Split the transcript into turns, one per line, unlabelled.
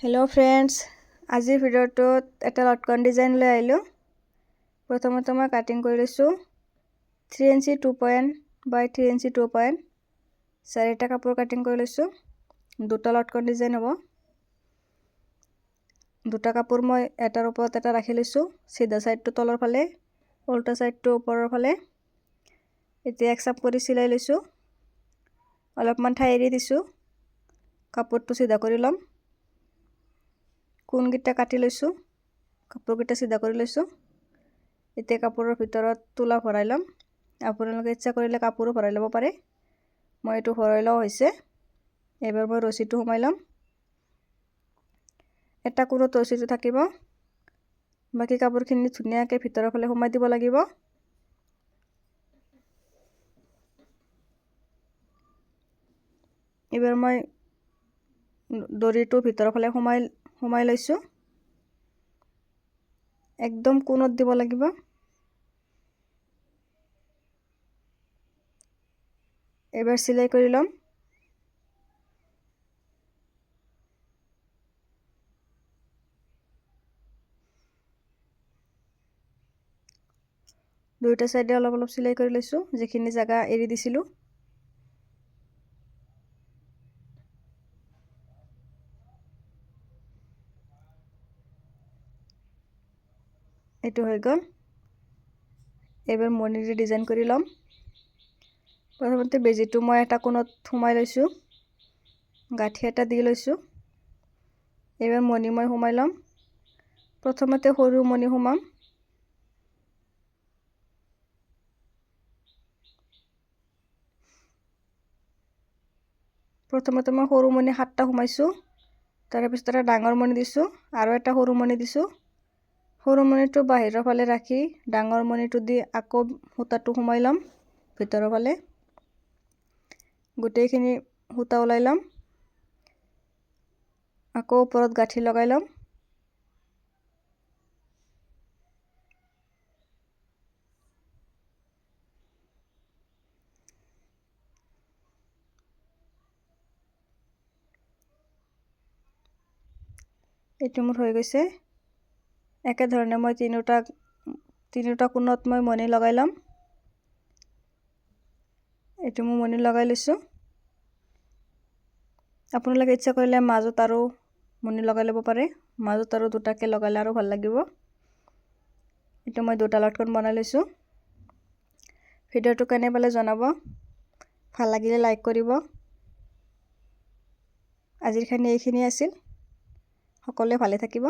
Hello friends, आजिर भिडिओत एटा लटकन design লৈ आइलो। प्रथमते मैं काटिंग কৰি লৈছো 3 इंची 2 पॉइंट बाय 3 इंची 2 पॉइंट চাৰিটা কাপোৰ কাটিং কৰি লৈছো। দুটা লটকন ডিজাइन হ'ব। দুটা কাপোৰ মই এটাৰ ওপৰত এটা ৰাখি লৈছো। সিধা সাইডটো তলৰ ফালে, উল্টা সাইডটো ওপৰৰ ফালে। এতিয়া এক চাপ কৰি সিলাই লৈছো। অলপমান ঠাই এৰি দিছো। কাপোৰটো সিধা কৰি লম। কোন গিটা কাটি লৈছো। কাপোৰ গিটা সিধা কৰি লৈছো। এতিয়া কাপোৰৰ ভিতৰত তুলা ভৰাই লম। আপোনালোকে ইচ্ছা কৰিলে কাপোৰো ভৰাই ল'ব পাৰে। মই এটো ভৰাই লও হৈছে। এবাৰ মই ৰছিটো সোমাই লম। এটা কোণত ৰছিটো থাকিব। বাকি কাপোৰখিনি ধুনিয়াকৈ ভিতৰৰ ফালে সোমাই দিব লাগিব। এবাৰ মই দড়িটো ভিতৰৰ ফালে সোমাই লৈছো। একদম কোণত দিব লাগিব। এবাৰ সিলাই কৰি লম। দুইটা সাইডে অলপ অলপ সিলাই কৰি লৈছো, যেখিনি জায়গা এৰি দিছিলো। এটো হৈ গল। এবাৰ মণিৰে ডিজাইন কৰি লম। প্ৰথমতে বেজিটো মই এটা কোণত সোমাই লৈছো। গাঁঠি এটা দি লৈছো। এবাৰ মণি মই সোমাই লম। প্ৰথমতে সৰু মণি সোমাম। প্ৰথমতে মই সৰু মণি 7টা সোমাইছো। তাৰ পিছত এটা ডাঙৰ মণি দিছো আৰু এটা সৰু মণি দিছো। সৰু মণিটো বাহিৰৰ ফালে ৰাখি ডাঙৰ মণিটো দি আকৌ সূতাটো সোমাই লম ভিতৰৰ ফালে। গোটেইখিনি সূতা ওলাই লম। আকৌ ওপৰত গাঁঠি লগাই লম। এটো মোৰ হৈ গৈছে। একে ধৰণে মই তিনিটা কোণত মই মণি লগাই লম। এটো মই মণি লগাই লৈছো। আপোনালোকে ইচ্ছা কৰিলে মাজত আৰু মণি লগাই ল'ব পাৰে। মাজত আৰু দুটাকে লগালে আৰু ভাল লাগিব। এটো মই দুটা লটকন বনাই লৈছো। ভিডিওটো কেনে পালে জনাব। ভাল লাগিলে লাইক কৰিব। আজিৰ খানি এইখিনি আছিল। সকলোৱে ভালে থাকিব।